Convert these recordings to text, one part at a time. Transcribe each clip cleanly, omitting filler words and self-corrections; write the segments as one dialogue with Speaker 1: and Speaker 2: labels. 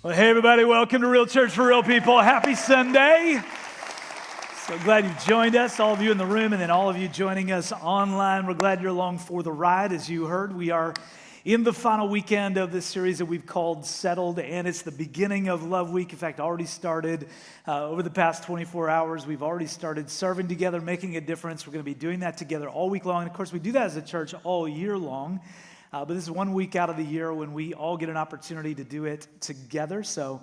Speaker 1: Well, hey everybody, welcome to Real Church for Real People. Happy Sunday. So glad you joined us, all of you in the room, and then all of you joining us online. We're glad you're along for the ride. As you heard, we are in the final weekend of this series that we've called Settled, and it's the beginning of Love Week. In fact, already started over the past 24 hours. We've already started serving together, making a difference. We're going to be doing that together all week long. And of course, we do that as a church all year long. But this is 1 week out of the year when we all get an opportunity to do it together. So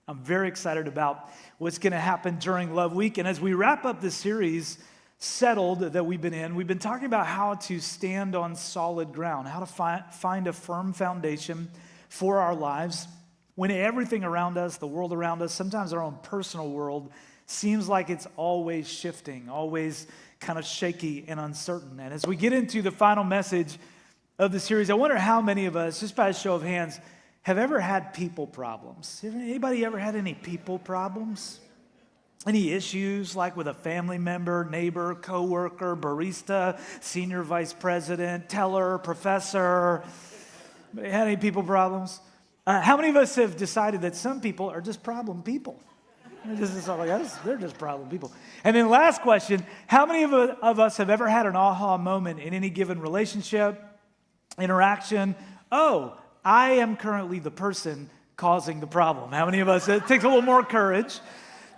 Speaker 1: I'm very excited about what's going to happen during Love Week. And as we wrap up this series, Settled, that we've been talking about how to stand on solid ground, how to find a firm foundation for our lives when everything around us, the world around us, sometimes our own personal world, seems like it's always shifting, always kind of shaky and uncertain. And as we get into the final message of the series, I wonder how many of us, just by a show of hands, have ever had people problems. Anybody ever had any people problems? Any issues like with a family member, neighbor, coworker, barista, senior vice president, teller, professor? Had any people problems? How many of us have decided that some people are just problem people? They're just problem people. And then last question, how many of us have ever had an aha moment in any given relationship, interaction? Oh, I am currently the person causing the problem. How many of us? It takes a little more courage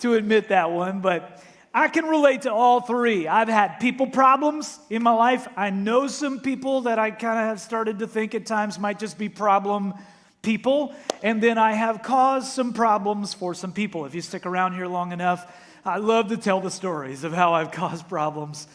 Speaker 1: to admit that one, but I can relate to all three. I've had people problems in my life. I know some people that I kind of have started to think at times might just be problem people, and then I have caused some problems for some people. If you stick around here long enough, I love to tell the stories of how I've caused problems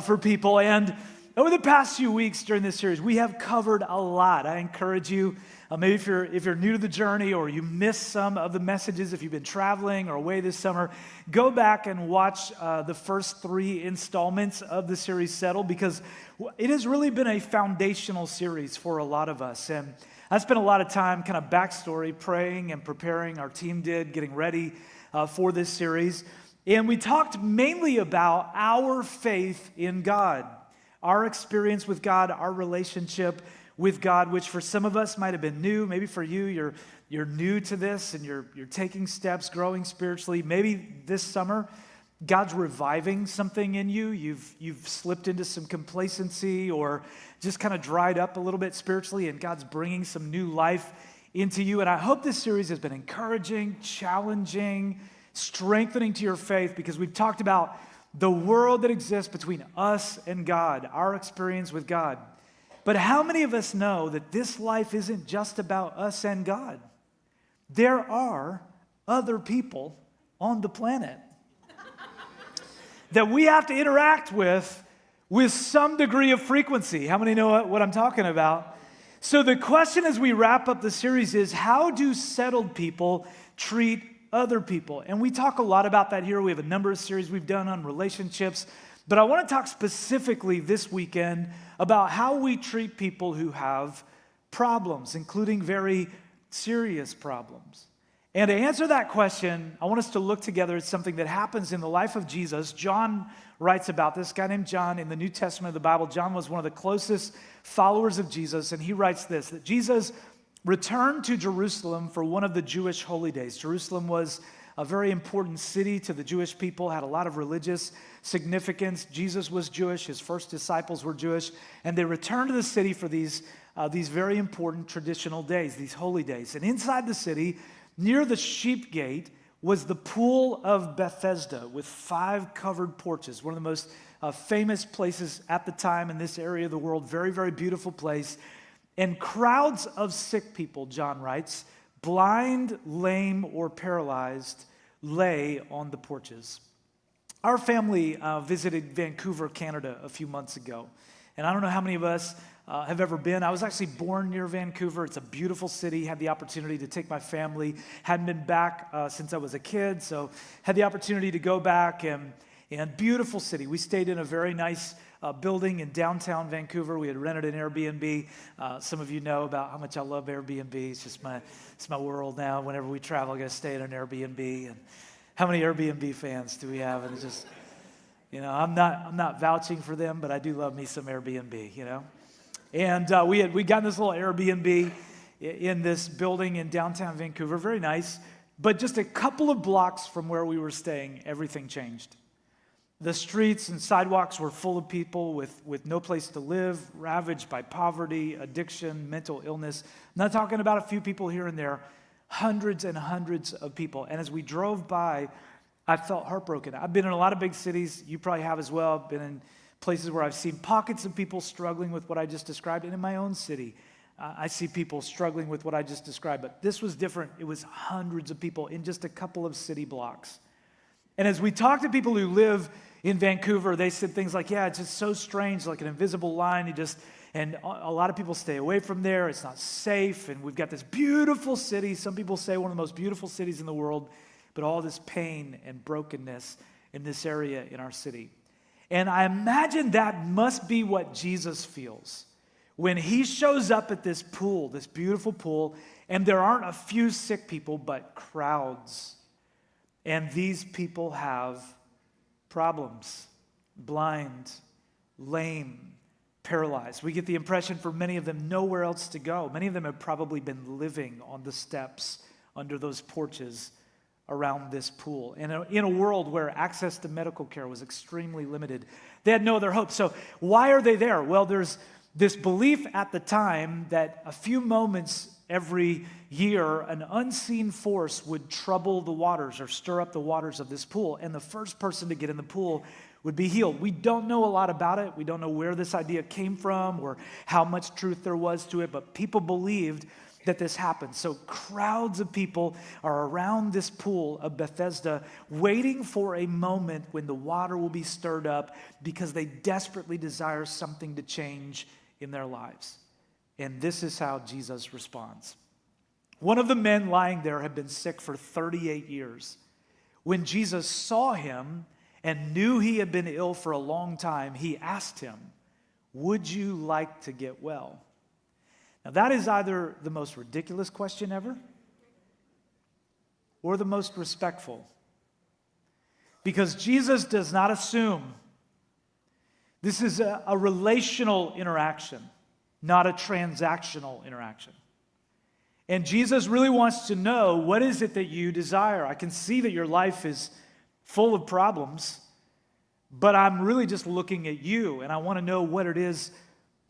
Speaker 1: for people. And over the past few weeks during this series, we have covered a lot. I encourage you, maybe if you're new to the journey or you missed some of the messages, if you've been traveling or away this summer, go back and watch the first 3 installments of the series Settle, because it has really been a foundational series for a lot of us. And I spent a lot of time, kind of backstory, praying and preparing. Our team did, getting ready for this series. And we talked mainly about our faith in God, our experience with God, our relationship with God, which for some of us might have been new. Maybe for you, you're new to this and you're taking steps, growing spiritually. Maybe this summer, God's reviving something in you. You've slipped into some complacency or just kind of dried up a little bit spiritually, and God's bringing some new life into you. And I hope this series has been encouraging, challenging, strengthening to your faith, because we've talked about the world that exists between us and God, our experience with God. But how many of us know that this life isn't just about us and God? There are other people on the planet that we have to interact with some degree of frequency. How many know what I'm talking about? So the question as we wrap up the series is, how do settled people treat other people? And we talk a lot about that here. We have a number of series we've done on relationships, but I want to talk specifically this weekend about how we treat people who have problems, including very serious problems. And to answer that question, I want us to look together at something that happens in the life of Jesus. John writes about this guy named John in the New Testament of the Bible. John was one of the closest followers of Jesus, and he writes this, that Jesus returned to Jerusalem for one of the Jewish holy days. Jerusalem was a very important city to the Jewish people, had a lot of religious significance. Jesus was Jewish, his first disciples were Jewish, and they returned to the city for these very important traditional days, these holy days. And inside the city, near the sheep gate, was the pool of Bethesda with 5 covered porches, one of the most famous places at the time in this area of the world, very, very beautiful place. And crowds of sick people, John writes, blind, lame, or paralyzed, lay on the porches. Our family visited Vancouver, Canada a few months ago. And I don't know how many of us have ever been. I was actually born near Vancouver. It's a beautiful city. Had the opportunity to take my family. Hadn't been back since I was a kid, so had the opportunity to go back. And beautiful city. We stayed in a very nice building in downtown Vancouver. We had rented an Airbnb. Some of you know about how much I love Airbnb. It's my world now. Whenever we travel, I got to stay at an Airbnb. And how many Airbnb fans do we have? And it's just, I'm not vouching for them, but I do love me some Airbnb. And we got this little Airbnb, in this building in downtown Vancouver, very nice. But just a couple of blocks from where we were staying, everything changed. The streets and sidewalks were full of people with no place to live, ravaged by poverty, addiction, mental illness. I'm not talking about a few people here and there, hundreds and hundreds of people. And as we drove by, I felt heartbroken. I've been in a lot of big cities. You probably have as well. I've been in places where I've seen pockets of people struggling with what I just described. And in my own city, I see people struggling with what I just described. But this was different. It was hundreds of people in just a couple of city blocks. And as we talk to people who live in Vancouver, they said things like, yeah, it's just so strange, like an invisible line. And a lot of people stay away from there. It's not safe. And we've got this beautiful city. Some people say one of the most beautiful cities in the world, but all this pain and brokenness in this area in our city. And I imagine that must be what Jesus feels when he shows up at this pool, this beautiful pool, and there aren't a few sick people, but crowds. And these people have problems, blind, lame, paralyzed. We get the impression for many of them nowhere else to go. Many of them have probably been living on the steps under those porches around this pool. In a world where access to medical care was extremely limited, they had no other hope. So why are they there? Well, there's this belief at the time that a few moments every year, an unseen force would trouble the waters or stir up the waters of this pool, and the first person to get in the pool would be healed. We don't know a lot about it. We don't know where this idea came from or how much truth there was to it, but people believed that this happened. So crowds of people are around this pool of Bethesda waiting for a moment when the water will be stirred up because they desperately desire something to change in their lives. And this is how Jesus responds. One of the men lying there had been sick for 38 years. When Jesus saw him and knew he had been ill for a long time, he asked him, "Would you like to get well?" Now that is either the most ridiculous question ever or the most respectful. Because Jesus does not assume. This is a relational interaction, not a transactional interaction. And Jesus really wants to know, what is it that you desire? I can see that your life is full of problems, but I'm really just looking at you, and I want to know what it is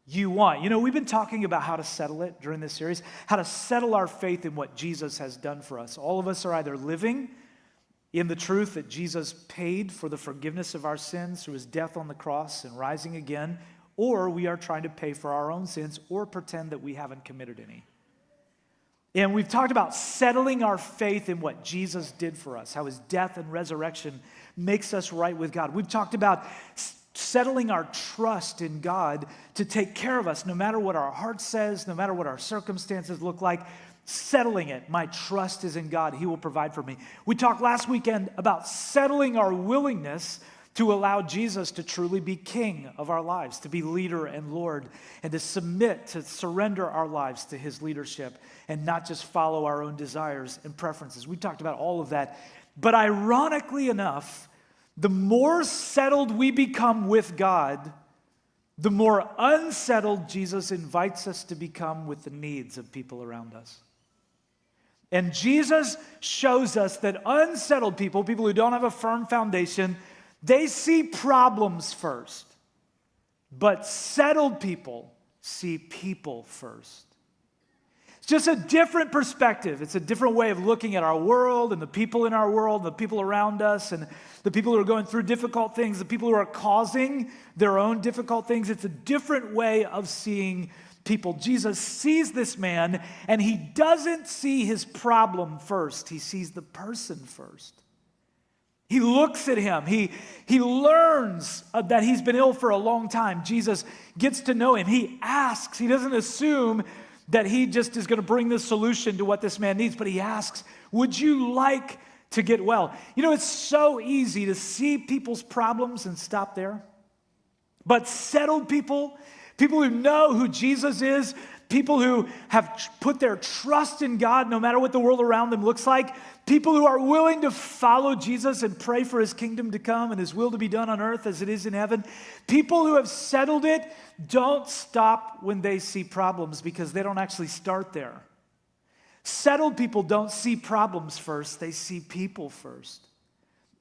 Speaker 1: you want. You know, we've been talking about how to settle it during this series, how to settle our faith in what Jesus has done for us. All of us are either living in the truth that Jesus paid for the forgiveness of our sins through his death on the cross and rising again, or we are trying to pay for our own sins or pretend that we haven't committed any. And we've talked about settling our faith in what Jesus did for us, how his death and resurrection makes us right with God. We've talked about settling our trust in God to take care of us, no matter what our heart says, no matter what our circumstances look like, settling it. My trust is in God. He will provide for me. We talked last weekend about settling our willingness to allow Jesus to truly be king of our lives, to be leader and Lord, and to submit, to surrender our lives to his leadership and not just follow our own desires and preferences. We talked about all of that. But ironically enough, the more settled we become with God, the more unsettled Jesus invites us to become with the needs of people around us. And Jesus shows us that unsettled people, people who don't have a firm foundation, they see problems first. But settled people see people first. It's just a different perspective. It's a different way of looking at our world and the people in our world, the people around us, and the people who are going through difficult things, the people who are causing their own difficult things. It's a different way of seeing people. Jesus sees this man, and he doesn't see his problem first. He sees the person first. He looks at him. He learns that he's been ill for a long time. Jesus gets to know him. He asks. He doesn't assume that he just is going to bring the solution to what this man needs, but he asks, "Would you like to get well?" You know, it's so easy to see people's problems and stop there. But settled people, people who know who Jesus is, people who have put their trust in God no matter what the world around them looks like, people who are willing to follow Jesus and pray for his kingdom to come and his will to be done on earth as it is in heaven, people who have settled it don't stop when they see problems because they don't actually start there. Settled people don't see problems first, they see people first.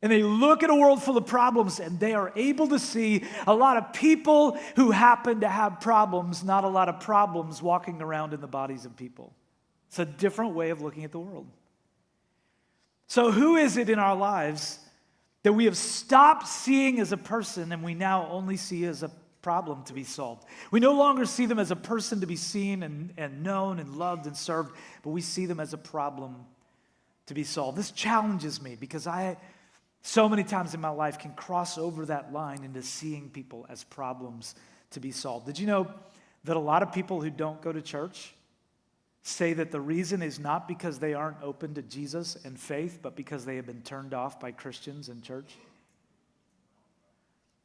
Speaker 1: And they look at a world full of problems and they are able to see a lot of people who happen to have problems, not a lot of problems walking around in the bodies of people. It's a different way of looking at the world. So who is it in our lives that we have stopped seeing as a person and we now only see as a problem to be solved? We no longer see them as a person to be seen and known and loved and served, but we see them as a problem to be solved. This challenges me because I, so many times in my life, can cross over that line into seeing people as problems to be solved. Did you know that a lot of people who don't go to church say that the reason is not because they aren't open to Jesus and faith, but because they have been turned off by Christians and church?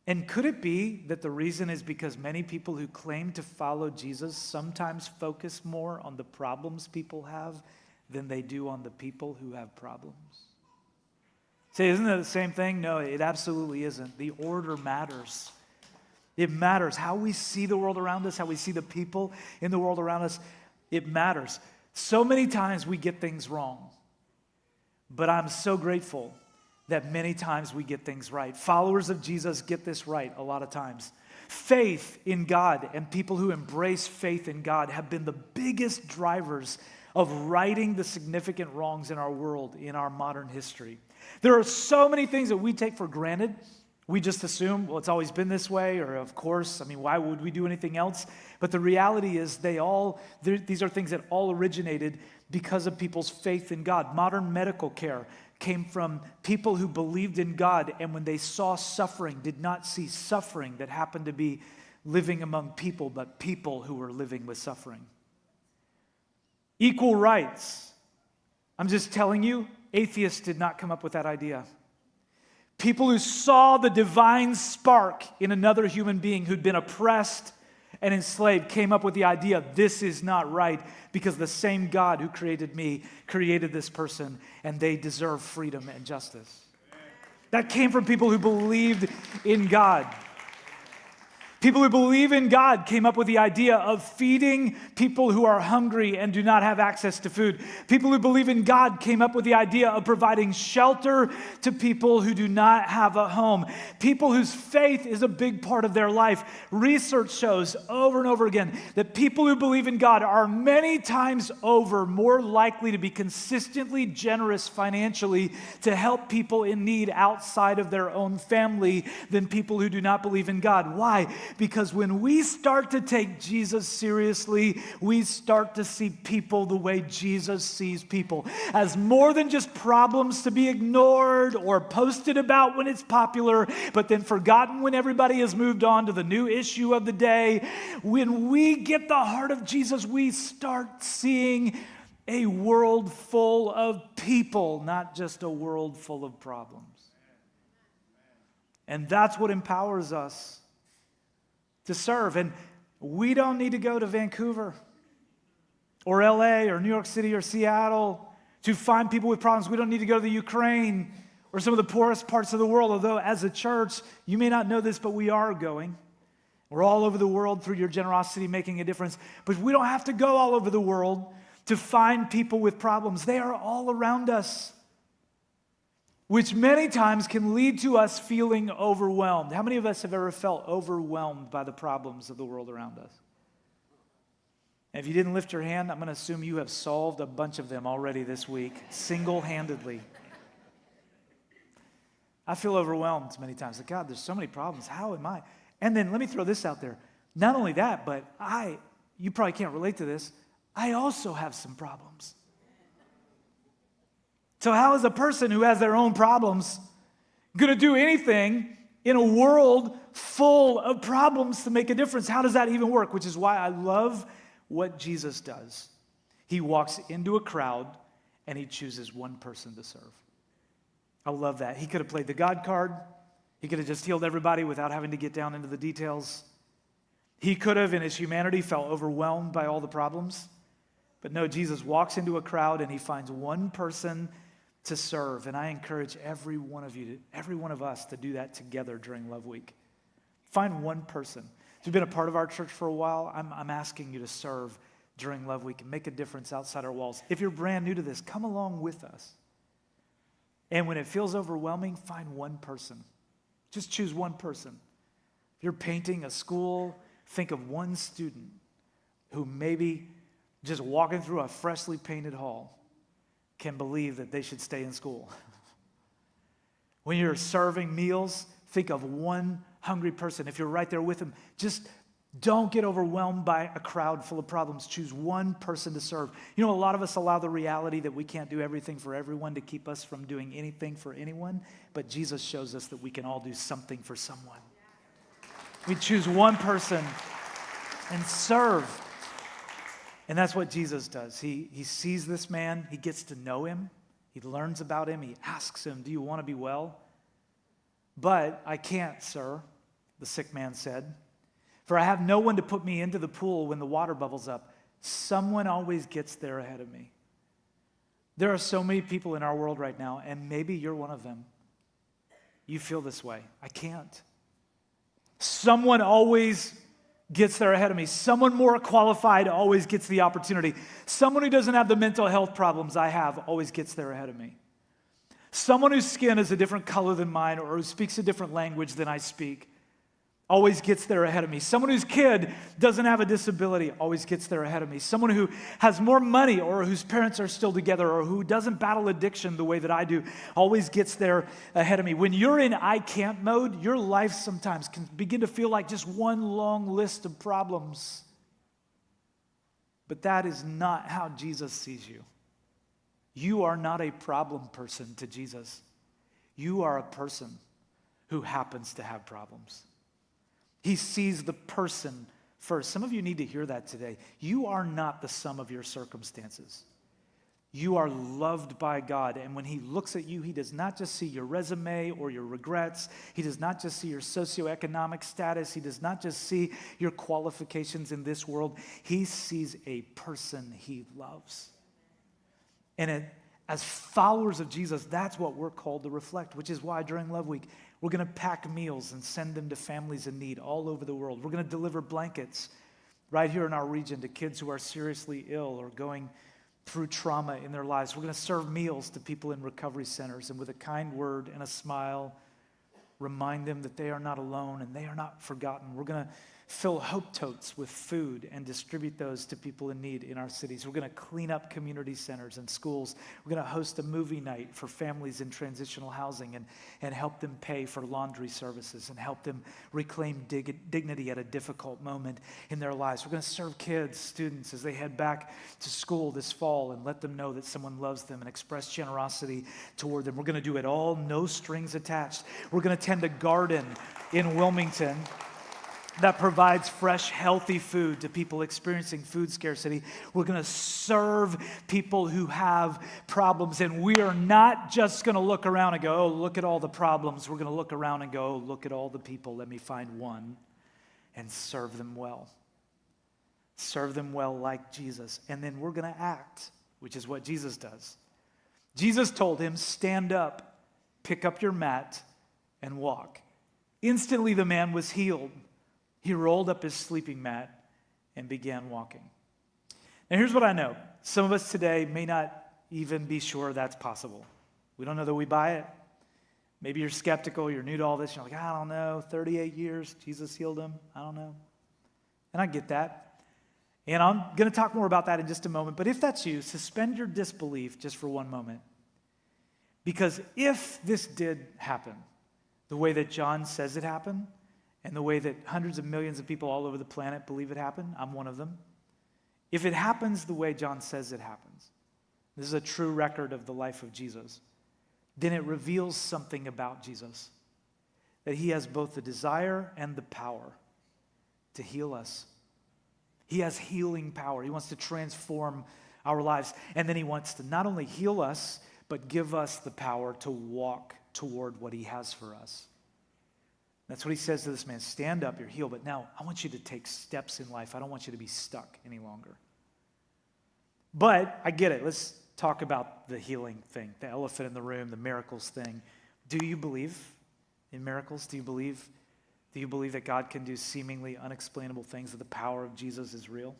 Speaker 1: And could it be that the reason is because many people who claim to follow Jesus sometimes focus more on the problems people have than they do on the people who have problems? Say, isn't that the same thing? No, it absolutely isn't. The order matters. It matters. How we see the world around us, how we see the people in the world around us, it matters. So many times we get things wrong, but I'm so grateful that many times we get things right. Followers of Jesus get this right a lot of times. Faith in God and people who embrace faith in God have been the biggest drivers of righting the significant wrongs in our world, in our modern history. There are so many things that we take for granted. We just assume, well, it's always been this way, or of course, I mean, why would we do anything else? But the reality is these are things that all originated because of people's faith in God. Modern medical care came from people who believed in God, and when they saw suffering, did not see suffering that happened to be living among people, but people who were living with suffering. Equal rights. I'm just telling you, atheists did not come up with that idea. People who saw the divine spark in another human being who'd been oppressed and enslaved came up with the idea, this is not right, because the same God who created me created this person, and they deserve freedom and justice. That came from people who believed in God. People who believe in God came up with the idea of feeding people who are hungry and do not have access to food. People who believe in God came up with the idea of providing shelter to people who do not have a home. People whose faith is a big part of their life. Research shows over and over again that people who believe in God are many times over more likely to be consistently generous financially to help people in need outside of their own family than people who do not believe in God. Why? Because when we start to take Jesus seriously, we start to see people the way Jesus sees people, as more than just problems to be ignored or posted about when it's popular, but then forgotten when everybody has moved on to the new issue of the day. When we get the heart of Jesus, we start seeing a world full of people, not just a world full of problems. And that's what empowers us to serve. And we don't need to go to Vancouver or LA or New York City or Seattle to find people with problems. We don't need to go to the Ukraine or some of the poorest parts of the world, although as a church, you may not know this, but we are going. We're all over the world through your generosity making a difference. But we don't have to go all over the world to find people with problems. They are all around us, which many times can lead to us feeling overwhelmed. How many of us have ever felt overwhelmed by the problems of the world around us? And if you didn't lift your hand, I'm going to assume you have solved a bunch of them already this week, single-handedly. I feel overwhelmed many times. Like, God, there's so many problems. How am I? And then let me throw this out there. Not only that, but you probably can't relate to this, I also have some problems. So how is a person who has their own problems going to do anything in a world full of problems to make a difference? How does that even work? Which is why I love what Jesus does. He walks into a crowd and he chooses one person to serve. I love that. He could have played the God card. He could have just healed everybody without having to get down into the details. He could have, in his humanity, felt overwhelmed by all the problems. But no, Jesus walks into a crowd and he finds one person to serve. And I encourage every one of us to do that together during Love Week. Find one person. If you've been a part of our church for a while, I'm asking you to serve during Love Week and make a difference outside our walls. If you're brand new to this, come along with us. And when it feels overwhelming, find one person. Just choose one person. If you're painting a school, think of one student who maybe just walking through a freshly painted hall can believe that they should stay in school. When you're serving meals, think of one hungry person. If you're right there with them, just don't get overwhelmed by a crowd full of problems. Choose one person to serve. You know, a lot of us allow the reality that we can't do everything for everyone to keep us from doing anything for anyone, but Jesus shows us that we can all do something for someone. We choose one person and serve. And that's what Jesus does. He sees this man. He gets to know him. He learns about him. He asks him, "Do you want to be well?" "But I can't, sir," the sick man said, "for I have no one to put me into the pool when the water bubbles up. Someone always gets there ahead of me." There are so many people in our world right now, and maybe you're one of them. You feel this way. I can't. Someone always gets there ahead of me. Someone more qualified always gets the opportunity. Someone who doesn't have the mental health problems I have always gets there ahead of me. Someone whose skin is a different color than mine or who speaks a different language than I speak always gets there ahead of me. Someone whose kid doesn't have a disability always gets there ahead of me. Someone who has more money or whose parents are still together or who doesn't battle addiction the way that I do always gets there ahead of me. When you're in I can't mode, your life sometimes can begin to feel like just one long list of problems. But that is not how Jesus sees you. You are not a problem person to Jesus. You are a person who happens to have problems. He sees the person first. Some of you need to hear that today. You are not the sum of your circumstances. You are loved by God. And when he looks at you, he does not just see your resume or your regrets. He does not just see your socioeconomic status. He does not just see your qualifications in this world. He sees a person he loves. And as followers of Jesus, that's what we're called to reflect, which is why during Love Week, we're going to pack meals and send them to families in need all over the world. We're going to deliver blankets right here in our region to kids who are seriously ill or going through trauma in their lives. We're going to serve meals to people in recovery centers and with a kind word and a smile, remind them that they are not alone and they are not forgotten. We're going to fill hope totes with food and distribute those to people in need in our cities. We're going to clean up community centers and schools. We're going to host a movie night for families in transitional housing and help them pay for laundry services and help them reclaim dignity at a difficult moment in their lives. We're going to serve kids, students, as they head back to school this fall and let them know that someone loves them and express generosity toward them. We're going to do it all, no strings attached. We're going to tend a garden in Wilmington that provides fresh, healthy food to people experiencing food scarcity. We're going to serve people who have problems, and we are not just going to look around and go, "Oh, look at all the problems." We're going to look around and go, "Oh, look at all the people. Let me find one and serve them well." Serve them well like Jesus. And then we're going to act, which is what Jesus does. Jesus told him, "Stand up, pick up your mat, and walk." Instantly, the man was healed. He rolled up his sleeping mat and began walking. Now, here's what I know. Some of us today may not even be sure that's possible. We don't know that we buy it. Maybe you're skeptical. You're new to all this. You're like, "I don't know, 38 years, Jesus healed him. I don't know." And I get that. And I'm going to talk more about that in just a moment. But if that's you, suspend your disbelief just for one moment. Because if this did happen, the way that John says it happened, and the way that hundreds of millions of people all over the planet believe it happened, I'm one of them. If it happens the way John says it happens, this is a true record of the life of Jesus, then it reveals something about Jesus, that he has both the desire and the power to heal us. He has healing power. He wants to transform our lives. And then he wants to not only heal us, but give us the power to walk toward what he has for us. That's what he says to this man. "Stand up, you're healed, but now I want you to take steps in life. I don't want you to be stuck any longer." But I get it. Let's talk about the healing thing, the elephant in the room, the miracles thing. Do you believe in miracles? Do you believe that God can do seemingly unexplainable things, that the power of Jesus is real?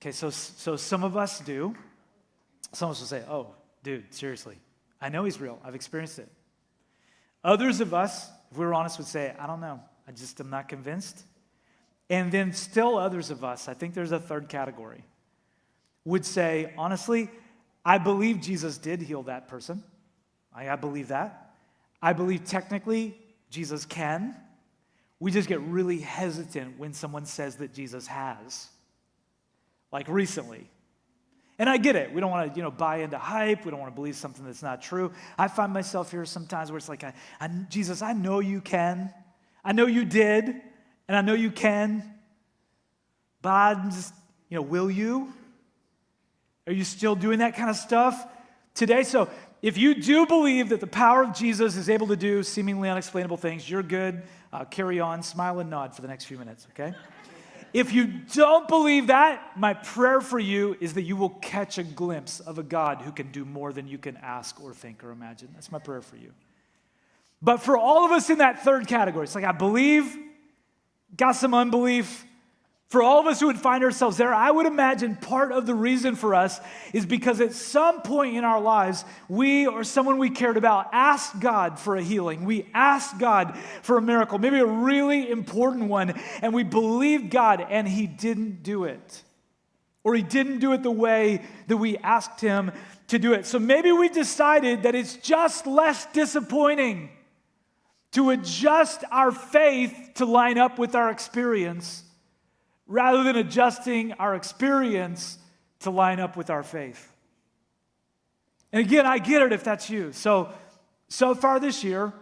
Speaker 1: Okay, so some of us do. Some of us will say, oh, dude, seriously, I know he's real. I've experienced it. Others of us, if we were honest, would say, I don't know. I just am not convinced. And then still others of us, I think there's a third category, would say, honestly, I believe Jesus did heal that person. I believe that. I believe technically Jesus can. We just get really hesitant when someone says that Jesus has. Like recently. And I get it. We don't want to, buy into hype. We don't want to believe something that's not true. I find myself here sometimes where it's like, Jesus, I know you can. I know you did. And I know you can. But I'm just, will you? Are you still doing that kind of stuff today? So if you do believe that the power of Jesus is able to do seemingly unexplainable things, you're good. Carry on, smile and nod for the next few minutes, okay? If you don't believe that, my prayer for you is that you will catch a glimpse of a God who can do more than you can ask or think or imagine. That's my prayer for you. But for all of us in that third category, it's like I believe, got some unbelief. For all of us who would find ourselves there, I would imagine part of the reason for us is because at some point in our lives, we or someone we cared about asked God for a healing. We asked God for a miracle, maybe a really important one, and we believed God and he didn't do it. Or he didn't do it the way that we asked him to do it. So maybe we decided that it's just less disappointing to adjust our faith to line up with our experience rather than adjusting our experience to line up with our faith. And again, I get it if that's you. So far this year,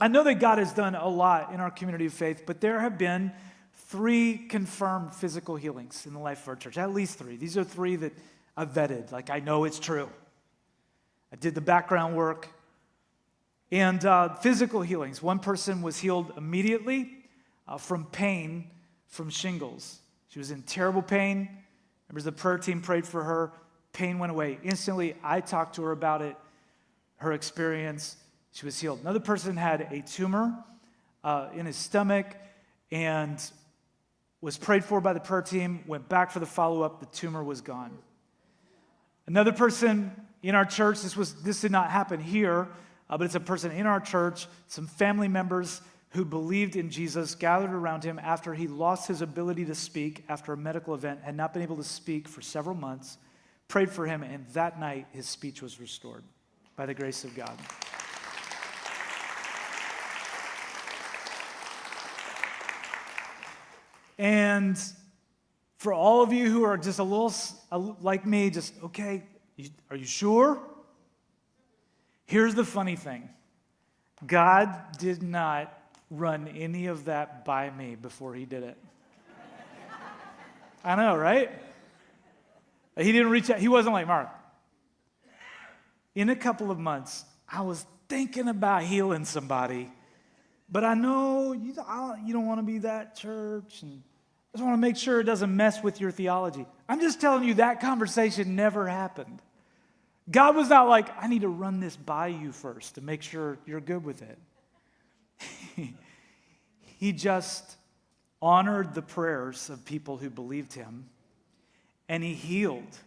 Speaker 1: I know that God has done a lot in our community of faith, but there have been 3 confirmed physical healings in the life of our church, at least 3. These are 3 that I've vetted, like I know it's true. I did the background work. And physical healings. One person was healed immediately from pain from shingles. She was in terrible pain. Members of the prayer team prayed for her. Pain went away. Instantly, I talked to her about it, her experience. She was healed. Another person had a tumor in his stomach and was prayed for by the prayer team, went back for the follow-up. The tumor was gone. Another person in our church, this did not happen here, but it's a person in our church, some family members who believed in Jesus, gathered around him after he lost his ability to speak after a medical event, had not been able to speak for several months, prayed for him, and that night his speech was restored by the grace of God. And for all of you who are just a little like me, just, okay, are you sure? Here's the funny thing. God did not run any of that by me before he did it. I know, right? He didn't reach out. He wasn't like, Mark, in a couple of months, I was thinking about healing somebody, but I know you don't want to be that church, and I just want to make sure it doesn't mess with your theology. I'm just telling you that conversation never happened. God was not like, I need to run this by you first to make sure you're good with it. He just honored the prayers of people who believed him, and he healed.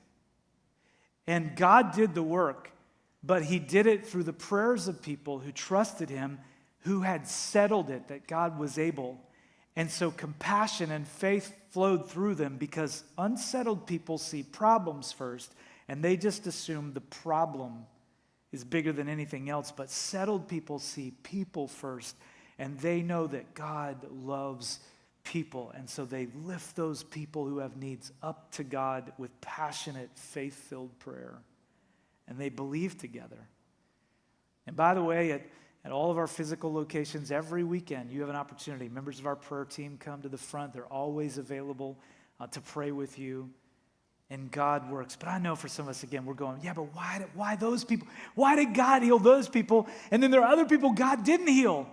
Speaker 1: And God did the work, but he did it through the prayers of people who trusted him, who had settled it, that God was able. And so compassion and faith flowed through them because unsettled people see problems first, and they just assume the problem is bigger than anything else. But settled people see people first, and they know that God loves people. And so they lift those people who have needs up to God with passionate, faith-filled prayer. And they believe together. And by the way, at all of our physical locations, every weekend, you have an opportunity. Members of our prayer team come to the front. They're always available to pray with you. And God works. But I know for some of us, again, we're going, yeah, but why those people? Why did God heal those people? And then there are other people God didn't heal.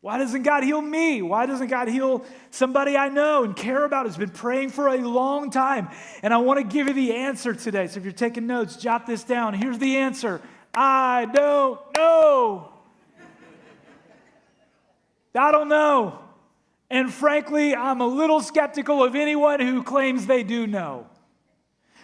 Speaker 1: Why doesn't God heal me? Why doesn't God heal somebody I know and care about who's been praying for a long time? And I want to give you the answer today. So if you're taking notes, jot this down. Here's the answer. I don't know. I don't know. And frankly, I'm a little skeptical of anyone who claims they do know.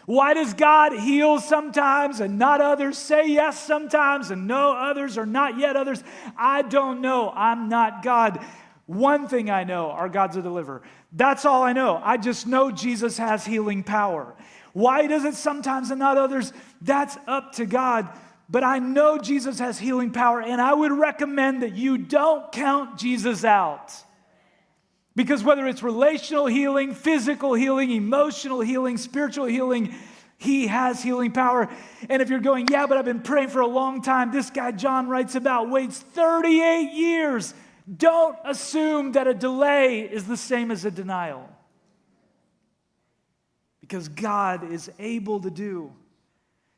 Speaker 1: Why does God heal sometimes and not others? Say yes sometimes and no others, or not yet others? I don't know. I'm not God. One thing I know, our God's a deliverer. That's all I know. I just know Jesus has healing power. Why does it sometimes and not others? That's up to God. But I know Jesus has healing power, and I would recommend that you don't count Jesus out. Because whether it's relational healing, physical healing, emotional healing, spiritual healing, he has healing power. And if you're going, yeah, but I've been praying for a long time, this guy John writes about waits 38 years. Don't assume that a delay is the same as a denial. Because God is able to do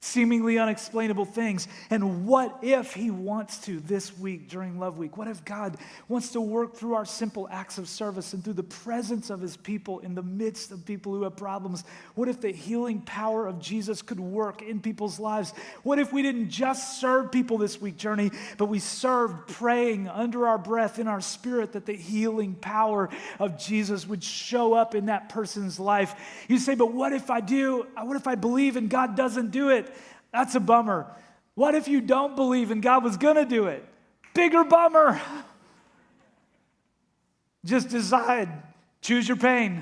Speaker 1: seemingly unexplainable things. And what if he wants to this week during Love Week? What if God wants to work through our simple acts of service and through the presence of his people in the midst of people who have problems? What if the healing power of Jesus could work in people's lives? What if we didn't just serve people this week, Journey, but we served praying under our breath in our spirit that the healing power of Jesus would show up in that person's life? You say, but what if I do? What if I believe and God doesn't do it? That's a bummer. What if you don't believe and God was going to do it? Bigger bummer. Just decide. Choose your pain.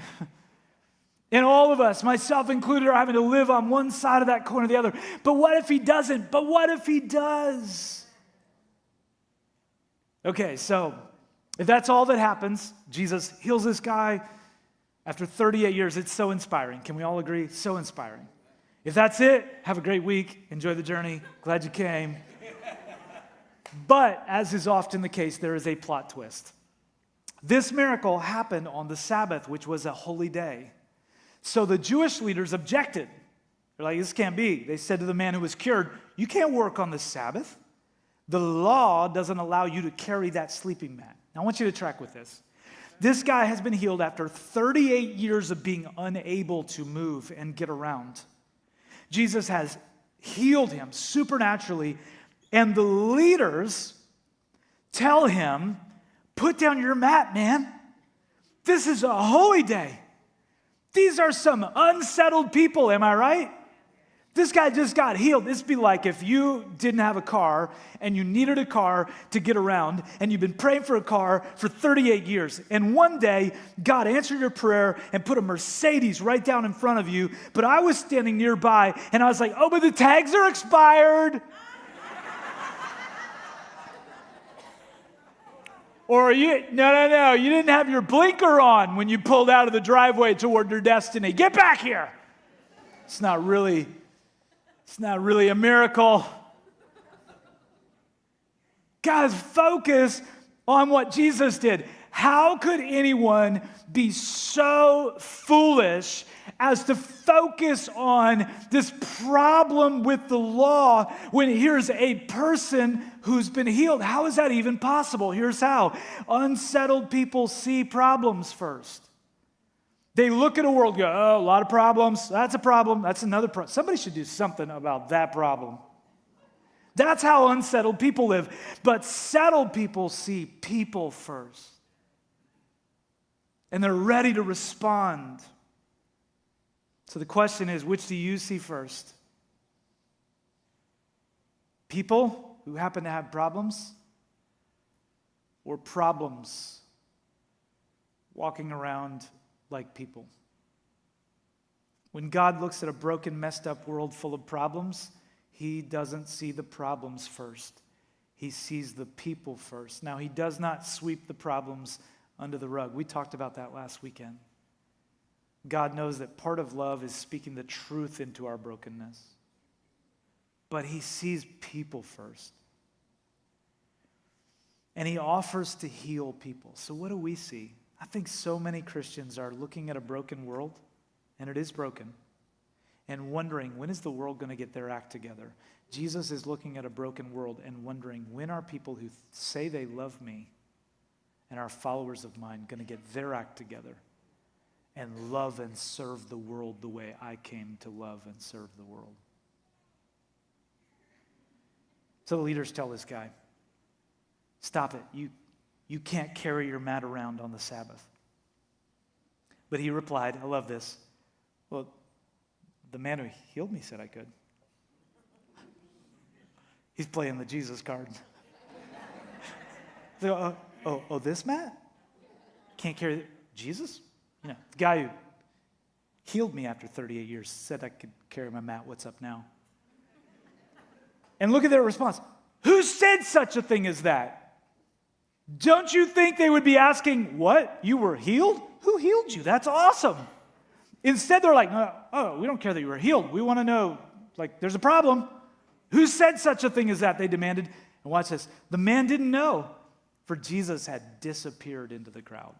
Speaker 1: And all of us, myself included, are having to live on one side of that coin or the other. But what if he doesn't? But what if he does? Okay, so if that's all that happens, Jesus heals this guy after 38 years. It's so inspiring. Can we all agree? So inspiring. If that's it, have a great week. Enjoy the journey. Glad you came. But, as is often the case, there is a plot twist. This miracle happened on the Sabbath, which was a holy day. So the Jewish leaders objected. They're like, this can't be. They said to the man who was cured, you can't work on the Sabbath. The law doesn't allow you to carry that sleeping mat. Now, I want you to track with this. This guy has been healed after 38 years of being unable to move and get around. Jesus has healed him supernaturally, and the leaders tell him, put down your mat, man. This is a holy day. These are some unsettled people, am I right? This guy just got healed. This would be like if you didn't have a car and you needed a car to get around and you've been praying for a car for 38 years. And one day, God answered your prayer and put a Mercedes right down in front of you. But I was standing nearby and I was like, oh, but the tags are expired. Or no, you didn't have your blinker on when you pulled out of the driveway toward your destiny. Get back here. It's not really a miracle. Guys, focus on what Jesus did. How could anyone be so foolish as to focus on this problem with the law when here's a person who's been healed? How is that even possible? Here's how. Unsettled people see problems first. They look at a world and go, oh, a lot of problems. That's a problem. That's another problem. Somebody should do something about that problem. That's how unsettled people live. But settled people see people first. And they're ready to respond. So the question is, which do you see first? People who happen to have problems? Or problems walking around like people? When God looks at a broken, messed up world full of problems, he doesn't see the problems first. He sees the people first. Now, he does not sweep the problems under the rug. We talked about that last weekend. God knows that part of love is speaking the truth into our brokenness. But he sees people first. And he offers to heal people. So what do we see? I think so many Christians are looking at a broken world, and it is broken, and wondering, when is the world going to get their act together? Jesus is looking at a broken world and wondering, when are people who say they love me and are followers of mine going to get their act together and love and serve the world the way I came to love and serve the world? So the leaders tell this guy, stop it. You can't carry your mat around on the Sabbath. But he replied, I love this, well, The man who healed me said I could. He's playing the Jesus card. So, this mat? Can't carry Jesus? The guy who healed me after 38 years said I could carry my mat. What's up now? And look at their response. Who said such a thing as that? Don't you think they would be asking, what? You were healed? Who healed you? That's awesome. Instead, they're like, oh, we don't care that you were healed. We want to know, there's a problem. Who said such a thing as that? They demanded. And watch this. The man didn't know, for Jesus had disappeared into the crowd.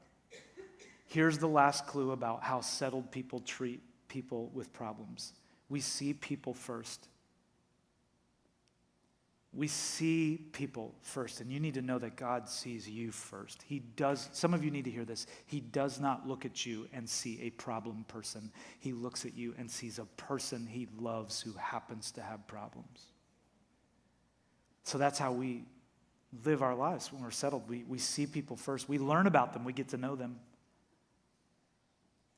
Speaker 1: Here's the last clue about how settled people treat people with problems. We see people first. We see people first, and you need to know that God sees you first. He does. Some of you need to hear this. He does not look at you and see a problem person. He looks at you and sees a person he loves who happens to have problems. So that's how we live our lives when we're settled. We see people first. We learn about them. We get to know them.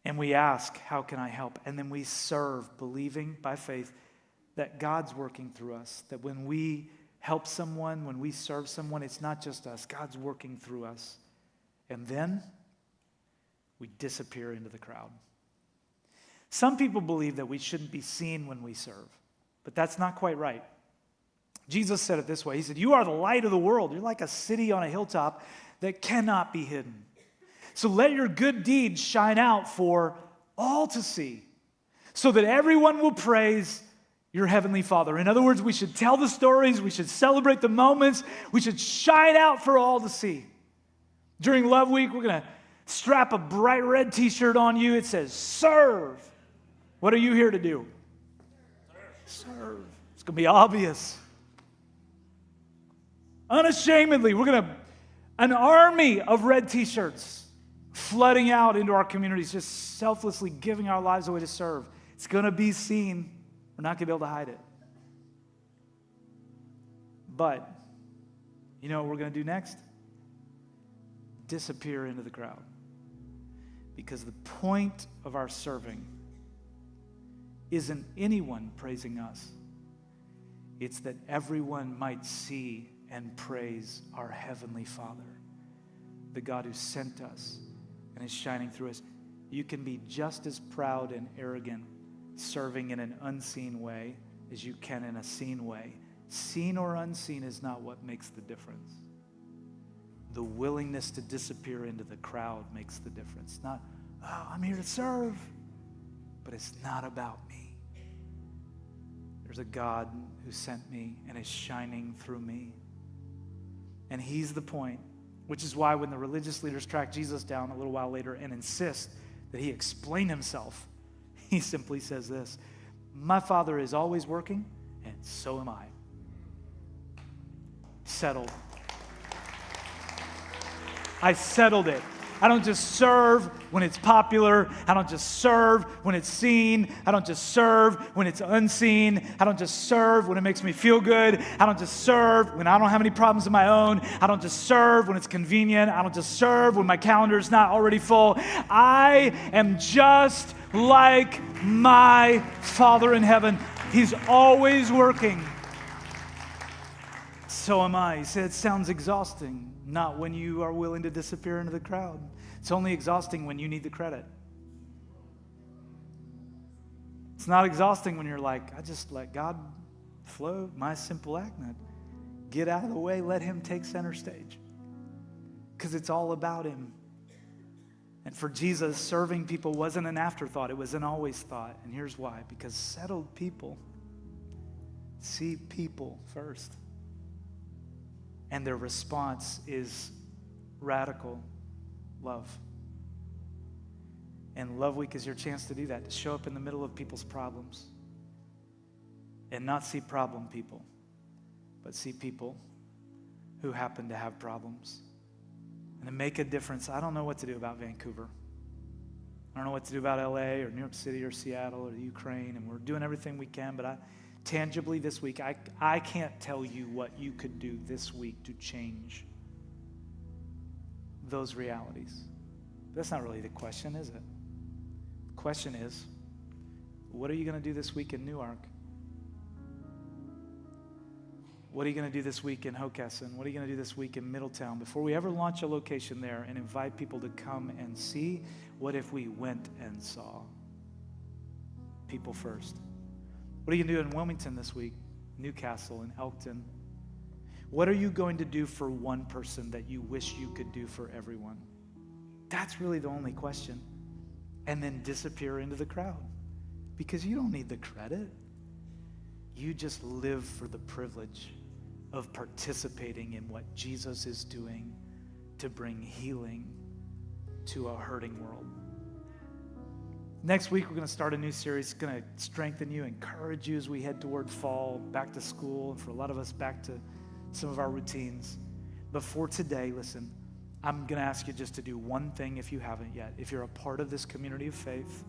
Speaker 1: And we ask, how can I help? And then we serve, believing by faith that God's working through us, that when we help someone, when we serve someone, it's not just us. God's working through us. And then we disappear into the crowd. Some people believe that we shouldn't be seen when we serve, but that's not quite right. Jesus said it this way. He said, you are the light of the world. You're like a city on a hilltop that cannot be hidden. So let your good deeds shine out for all to see, so that everyone will praise your heavenly Father. In other words, we should tell the stories, we should celebrate the moments, we should shine out for all to see. During Love Week, we're going to strap a bright red t-shirt on you. It says, serve. What are you here to do? Serve. It's going to be obvious. Unashamedly, we're going to, an army of red t-shirts flooding out into our communities, just selflessly giving our lives away to serve. It's going to be seen. We're not going to be able to hide it. But, you know what we're going to do next? Disappear into the crowd. Because the point of our serving isn't anyone praising us. It's that everyone might see and praise our Heavenly Father, the God who sent us and is shining through us. You can be just as proud and arrogant serving in an unseen way as you can in a seen way. Seen or unseen is not what makes the difference. The willingness to disappear into the crowd makes the difference. Not, oh, I'm here to serve, but it's not about me. There's a God who sent me and is shining through me. And he's the point, which is why when the religious leaders track Jesus down a little while later and insist that he explain himself, he simply says this: my Father is always working, and so am I. Settled. I settled it. I don't just serve when it's popular. I don't just serve when it's seen. I don't just serve when it's unseen. I don't just serve when it makes me feel good. I don't just serve when I don't have any problems of my own. I don't just serve when it's convenient. I don't just serve when my calendar is not already full. I am just like my Father in heaven. He's always working. So am I. He said, it sounds exhausting. Not when you are willing to disappear into the crowd. It's only exhausting when you need the credit. It's not exhausting when you're like, I just let God flow, my simple act. Get out of the way, let him take center stage. Because it's all about him. And for Jesus, serving people wasn't an afterthought. It was an always thought. And here's why. Because settled people see people first. And their response is radical love. And Love Week is your chance to do that, to show up in the middle of people's problems and not see problem people, but see people who happen to have problems and to make a difference. I don't know what to do about Vancouver. I don't know what to do about LA or New York City or Seattle or the Ukraine, and we're doing everything we can, but tangibly this week, I can't tell you what you could do this week to change those realities. That's not really the question, is it? The question is, what are you going to do this week in Newark? What are you going to do this week in Hockessin? What are you going to do this week in Middletown? Before we ever launch a location there and invite people to come and see, what if we went and saw? People first. What are you going to do in Wilmington this week? Newcastle and Elkton? What are you going to do for one person that you wish you could do for everyone? That's really the only question. And then disappear into the crowd. Because you don't need the credit. You just live for the privilege of participating in what Jesus is doing to bring healing to a hurting world. Next week, we're going to start a new series. It's going to strengthen you, encourage you as we head toward fall, back to school, and for a lot of us, back to some of our routines. But for today, listen, I'm going to ask you just to do one thing if you haven't yet. If you're a part of this community of faith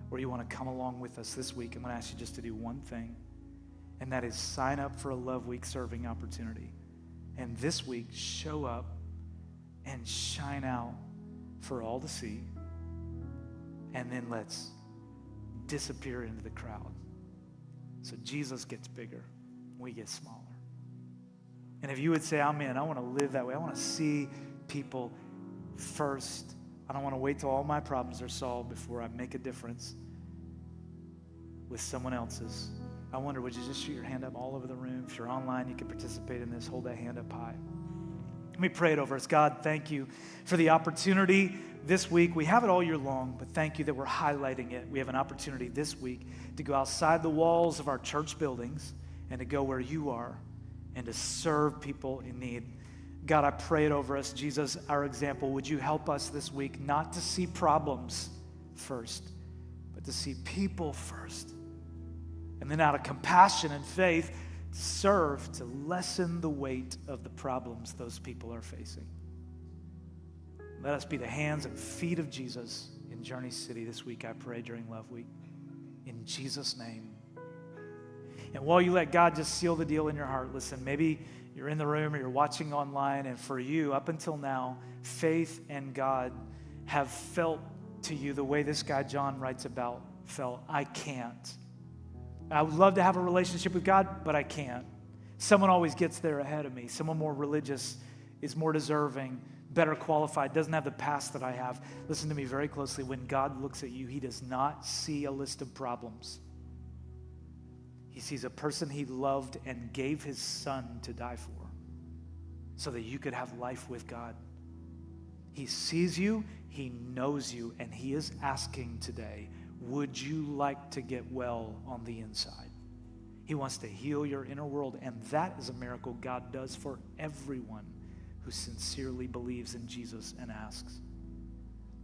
Speaker 1: or you want to come along with us this week, I'm going to ask you just to do one thing, and that is sign up for a Love Week serving opportunity. And this week, show up and shine out for all to see. And then let's disappear into the crowd. So Jesus gets bigger, we get smaller. And if you would say, I'm in, I want to live that way. I want to see people first. I don't want to wait till all my problems are solved before I make a difference with someone else's. I wonder, would you just shoot your hand up all over the room? If you're online, you can participate in this. Hold that hand up high. Let me pray it over us. God, thank you for the opportunity this week. We have it all year long, but thank you that we're highlighting it. We have an opportunity this week to go outside the walls of our church buildings and to go where you are and to serve people in need. God, I pray it over us. Jesus, our example, would you help us this week not to see problems first, but to see people first. And then out of compassion and faith, to serve, to lessen the weight of the problems those people are facing. Let us be the hands and feet of Jesus in Journey City this week, I pray, during Love Week. In Jesus' name. And while you let God just seal the deal in your heart, listen, maybe you're in the room or you're watching online, and for you, up until now, faith and God have felt to you the way this guy John writes about felt. I can't. I would love to have a relationship with God, but I can't. Someone always gets there ahead of me. Someone more religious is more deserving, better qualified, doesn't have the past that I have. Listen to me very closely. When God looks at you, he does not see a list of problems. He sees a person he loved and gave his son to die for so that you could have life with God. He sees you, he knows you, and he is asking today, would you like to get well on the inside? He wants to heal your inner world, and that is a miracle God does for everyone who sincerely believes in Jesus and asks.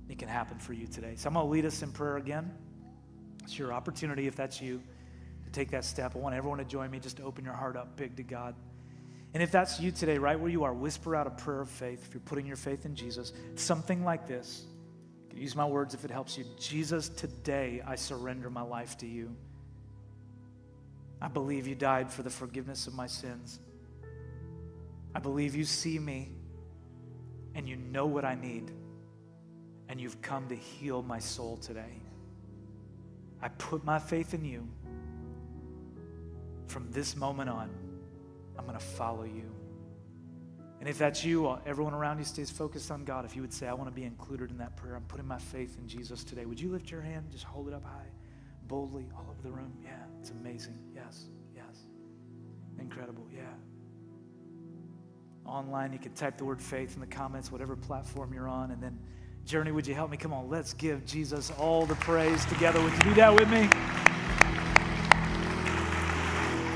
Speaker 1: It can happen for you today. So I'm going to lead us in prayer again. It's your opportunity, if that's you, to take that step. I want everyone to join me just to open your heart up big to God. And if that's you today, right where you are, whisper out a prayer of faith. If you're putting your faith in Jesus, something like this. You can use my words if it helps you. Jesus, today I surrender my life to you. I believe you died for the forgiveness of my sins. I believe you see me and you know what I need, and you've come to heal my soul today. I put my faith in you. From this moment on, I'm going to follow you. And if that's you, everyone around you stays focused on God. If you would say, I want to be included in that prayer, I'm putting my faith in Jesus today. Would you lift your hand? Just hold it up high, boldly, all over the room. Yeah, it's amazing. Yes, yes. Incredible, yeah. Online, you can type the word faith in the comments, whatever platform you're on. And then, Journey, would you help me? Come on, let's give Jesus all the praise together. Would you do that with me?